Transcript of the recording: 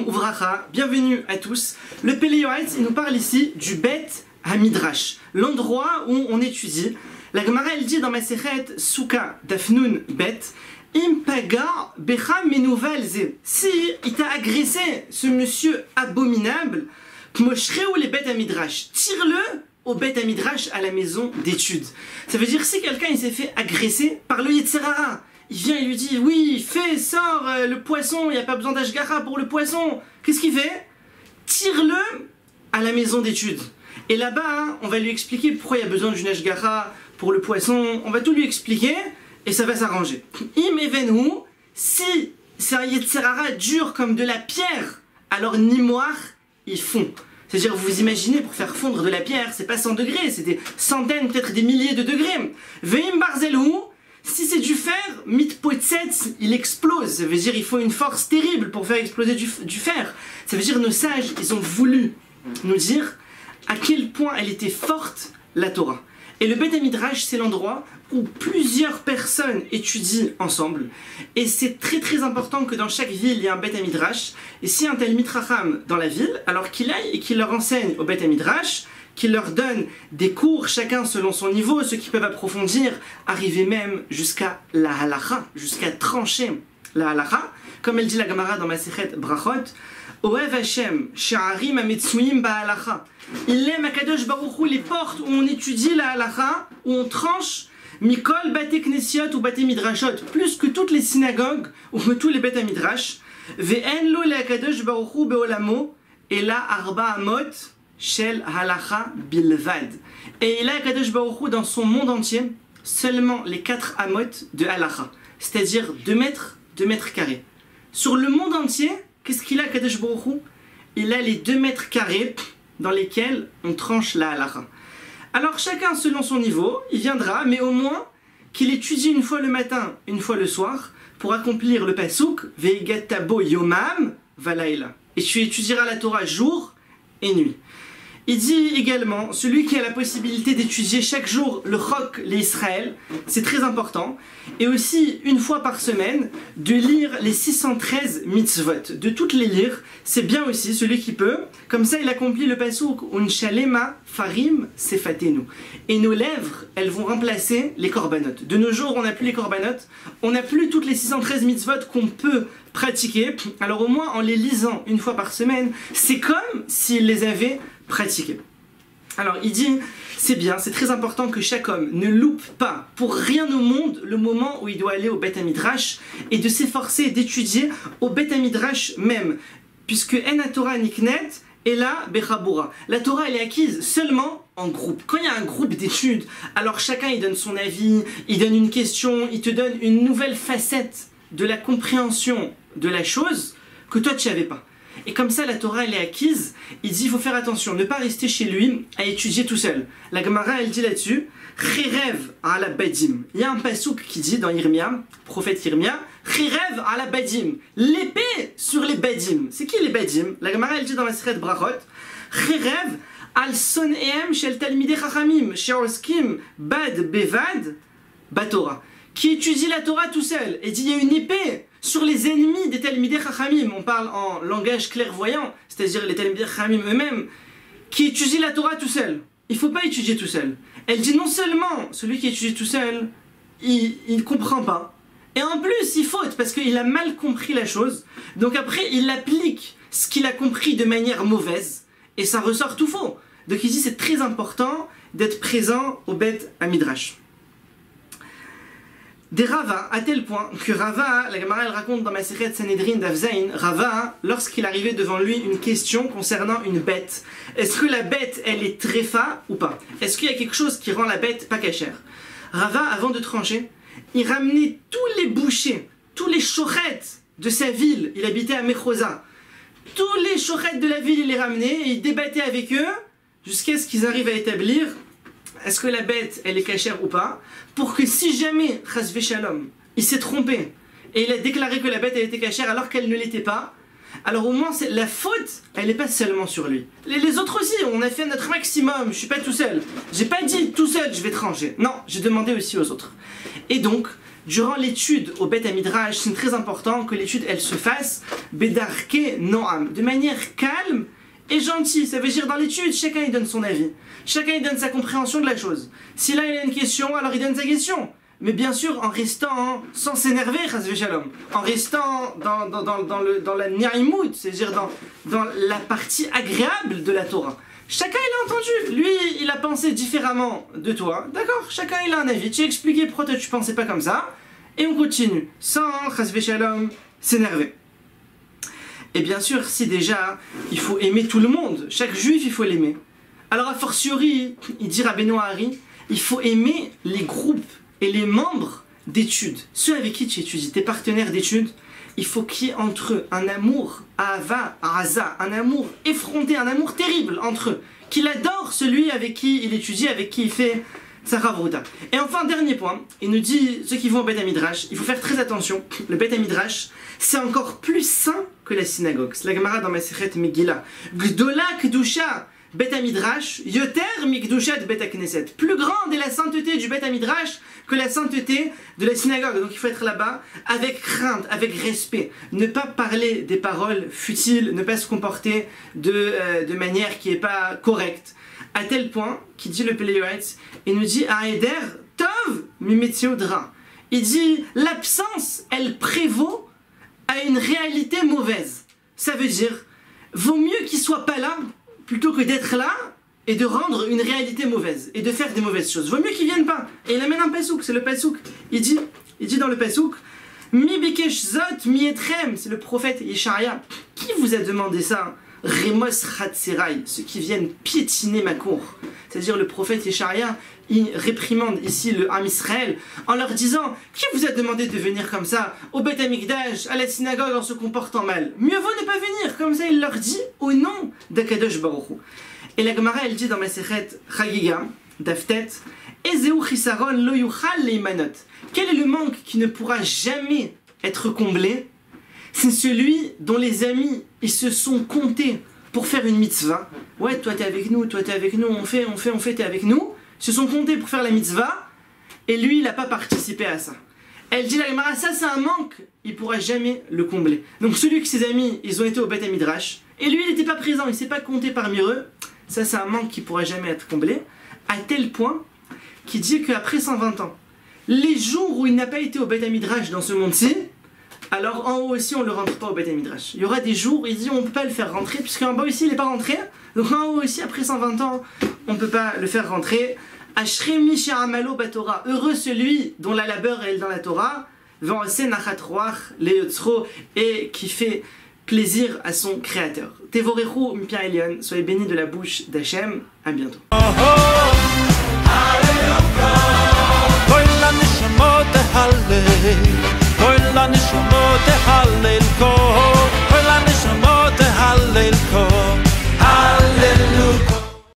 uvracha, bienvenue à tous. Le Pélé Yoetz, il nous parle ici du Bet HaMidrash, l'endroit où on étudie. La Gemara, elle dit dans Masechet Souka Dafnun Bet, Im paga becha menuval ze. Si il t'a agressé, ce monsieur abominable, Kmoshreu les Bet HaMidrash, tire-le au Bet HaMidrash, à la maison d'études. Ça veut dire si quelqu'un il s'est fait agresser par le Yetzer Hara, il vient et lui dit oui, fais, sors le poisson, il n'y a pas besoin d'ashgara pour le poisson. Qu'est-ce qu'il fait? Tire-le à la maison d'études. Et là-bas, hein, on va lui expliquer pourquoi il y a besoin d'une ashgara pour le poisson. On va tout lui expliquer et ça va s'arranger. Im evenhu, si c'est un Yetzer Hara dur comme de la pierre, alors Nimoar, ils font. C'est-à-dire, vous vous imaginez, pour faire fondre de la pierre, c'est pas 100 degrés, c'est des centaines, peut-être des milliers de degrés. Veim barzelhu, si c'est du fer, mitpotzetz, il explose. Ça veut dire il faut une force terrible pour faire exploser du fer. Ça veut dire nos sages, ils ont voulu nous dire à quel point elle était forte, la Torah. Et le Bet HaMidrash, c'est l'endroit où plusieurs personnes étudient ensemble. Et c'est très très important que dans chaque ville, il y ait un Bet HaMidrash. Et s'il y a un Talmid Chacham dans la ville, alors qu'il aille et qu'il leur enseigne au Bet HaMidrash, qu'il leur donne des cours, chacun selon son niveau, ceux qui peuvent approfondir, arriver même jusqu'à la halacha, jusqu'à trancher la halacha. Comme elle dit la Gemara dans Masechet Brachot, Oev Hashem, Sha'arim Ametsuim Ba'alacha. Il aime Akadosh Baruch Hu les portes où on étudie la halacha, où on tranche, Mikol Bate Knesiot ou Bate Midrashot, plus que toutes les synagogues ou que tous les Bet HaMidrash. Ve'en lo le Akadosh Baruch Hu be'olamo, ela arba amot shel halacha bilvad. Et il a Akadosh Baruch Hu dans son monde entier seulement les 4 amot de halacha, c'est-à-dire 2 mètres carrés. Sur le monde entier, qu'est-ce qu'il a Akadosh Baruch Hu? Il a les 2 mètres carrés dans lesquels on tranche la halacha. Alors chacun selon son niveau, il viendra, mais au moins qu'il étudie une fois le matin, une fois le soir, pour accomplir le pasuk Veigatabo yomam valaila. Et tu étudieras la Torah jour et nuit. Il dit également, celui qui a la possibilité d'étudier chaque jour le Chok, les Israël, c'est très important, et aussi une fois par semaine, de lire les 613 mitzvot, de toutes les lire, c'est bien aussi, celui qui peut, comme ça il accomplit le pasuk, unshalema farim sefatenu, et nos lèvres, elles vont remplacer les korbanot. De nos jours, on n'a plus les korbanot, on n'a plus toutes les 613 mitzvot qu'on peut pratiquer, alors au moins en les lisant une fois par semaine, c'est comme s'il les avait pratiquer. Alors il dit, c'est bien, c'est très important que chaque homme ne loupe pas pour rien au monde le moment où il doit aller au Bet HaMidrash et de s'efforcer d'étudier au Bet HaMidrash même, puisque En HaTorah Niknet est là Bechabura. La Torah elle est acquise seulement en groupe. Quand il y a un groupe d'études, alors chacun il donne son avis, il donne une question, il te donne une nouvelle facette de la compréhension de la chose que toi tu n'avais pas. Et comme ça, la Torah, elle est acquise. Il dit, il faut faire attention, ne pas rester chez lui à étudier tout seul. La Gemara, elle dit là-dessus, Cherev ala badim. Il y a un pasouk qui dit dans Yirmia, prophète Yirmia, Cherev ala badim. L'épée sur les badim. C'est qui les badim? La Gemara, elle dit dans la Masechet Brachot, Cherev al sonehem shel talmidei chachamim, she'oskim bad bevad batorah. Qui étudie la Torah tout seul. Et dit, il y a une épée sur les ennemis des Talmidei Chachamim, on parle en langage clairvoyant, c'est-à-dire les Talmidei Chachamim eux-mêmes, qui étudient la Torah tout seul. Il ne faut pas étudier tout seul. Elle dit non seulement celui qui étudie tout seul, il ne comprend pas, et en plus il faute parce qu'il a mal compris la chose, donc après il applique ce qu'il a compris de manière mauvaise, et ça ressort tout faux. Donc il dit c'est très important d'être présent au Bet HaMidrash. Des Rava, à tel point que Rava, la Gemara elle raconte dans Masechet Sanhedrin d'Avzaïn, Rava, lorsqu'il arrivait devant lui une question concernant une bête, est-ce que la bête elle est tréfa ou pas? Est-ce qu'il y a quelque chose qui rend la bête pas cachère? Rava, avant de trancher, il ramenait tous les bouchers, tous les chochettes de sa ville, il habitait à Mechosa, tous les chochettes de la ville il les ramenait et il débattait avec eux jusqu'à ce qu'ils arrivent à établir est-ce que la bête elle est cachère ou pas, pour que si jamais Chas Veshalom il s'est trompé et il a déclaré que la bête elle était cachère alors qu'elle ne l'était pas, alors au moins la faute, elle n'est pas seulement sur lui. Les autres aussi, on a fait notre maximum, je suis pas tout seul. J'ai pas dit tout seul, je vais te ranger. Non, j'ai demandé aussi aux autres. Et donc, durant l'étude au Beth Midrash, c'est très important que l'étude, elle se fasse Bedarke Noam, de manière calme et gentille. Ça veut dire dans l'étude, chacun il donne son avis. Chacun il donne sa compréhension de la chose. Si là il a une question, alors il donne sa question. Mais bien sûr, en restant sans s'énerver, en restant dans la ni'imout, c'est-à-dire dans la partie agréable de la Torah. Chacun il a entendu, lui il a pensé différemment de toi, d'accord? Chacun il a un avis, tu as expliqué pourquoi toi tu pensais pas comme ça, et on continue, sans s'énerver. Et bien sûr, si déjà il faut aimer tout le monde, chaque juif il faut l'aimer. Alors a fortiori, il dit Rabbeinu Hari, il faut aimer les groupes et les membres d'études, ceux avec qui tu étudies, tes partenaires d'études, il faut qu'il y ait entre eux un amour, Ahava, Aza, un amour effronté, un amour terrible entre eux, qu'il adore celui avec qui il étudie, avec qui il fait sa Ravruta. Et enfin, dernier point, il nous dit, ceux qui vont au Beth Midrash, il faut faire très attention, le Beth Midrash, c'est encore plus saint que la synagogue. C'est la Gemara dans Masechet Megillah. Gdola Kedusha Beth Midrash, Yoter Mikdushat Beth Knesset. Plus grande est la sainteté du Beth Midrash que la sainteté de la synagogue. Donc il faut être là-bas avec crainte, avec respect. Ne pas parler des paroles futiles, ne pas se comporter de manière qui n'est pas correcte. À tel point qu'il dit le Péléoïtz, il nous dit Aeder Tov Mimetziodra. Il dit l'absence, elle prévaut à une réalité mauvaise. Ça veut dire, vaut mieux qu'il soit pas là plutôt que d'être là et de rendre une réalité mauvaise et de faire des mauvaises choses. Vaut mieux qu'il vienne pas. Et il amène un pasouk, c'est le pasouk. Il dit dans le pasouk, Mi bikesh zot mi etrem, c'est le prophète Yesharia. Qui vous a demandé ça? Remos Hatzerai, ceux qui viennent piétiner ma cour. C'est-à-dire le prophète Yesharia, il réprimande ici le Ham Israël en leur disant, qui vous a demandé de venir comme ça au Beth Amikdash, à la synagogue en se comportant mal? Mieux vaut ne pas venir, comme ça il leur dit au nom d'Akadosh Baruch Hu. Et la Gemara elle dit dans Masechet Chagiga, Daftet, Ezeu chisaron lo yuchal leimanot. Quel est le manque qui ne pourra jamais être comblé? C'est celui dont les amis ils se sont comptés pour faire une mitzvah. Ouais, toi t'es avec nous, on fait, t'es avec nous. Ils se sont comptés pour faire la mitzvah, et lui il n'a pas participé à ça. Elle dit la Gemara, ça c'est un manque, il ne pourra jamais le combler. Donc celui que ses amis, ils ont été au Beth Midrash, et lui il n'était pas présent, il ne s'est pas compté parmi eux, ça c'est un manque qui ne pourra jamais être comblé, à tel point qu'il dit qu'après 120 ans, les jours où il n'a pas été au Beth Midrash dans ce monde-ci, alors en haut aussi on ne le rentre pas au Beth Midrash. Il y aura des jours où il dit on ne peut pas le faire rentrer, puisqu'en bas aussi il n'est pas rentré, donc en haut aussi après 120 ans, on ne peut pas le faire rentrer. Ashrei mi she'amalo baTorah, heureux celui dont la labeur est dans la Torah, ve'oseh nachat ruach leyotzro, et qui fait plaisir à son créateur. Tevorechu mipi Elyon, soyez bénis de la bouche d'Hachem, à bientôt. כל הנשמות תהלל, כל הנשמות תהלל, כל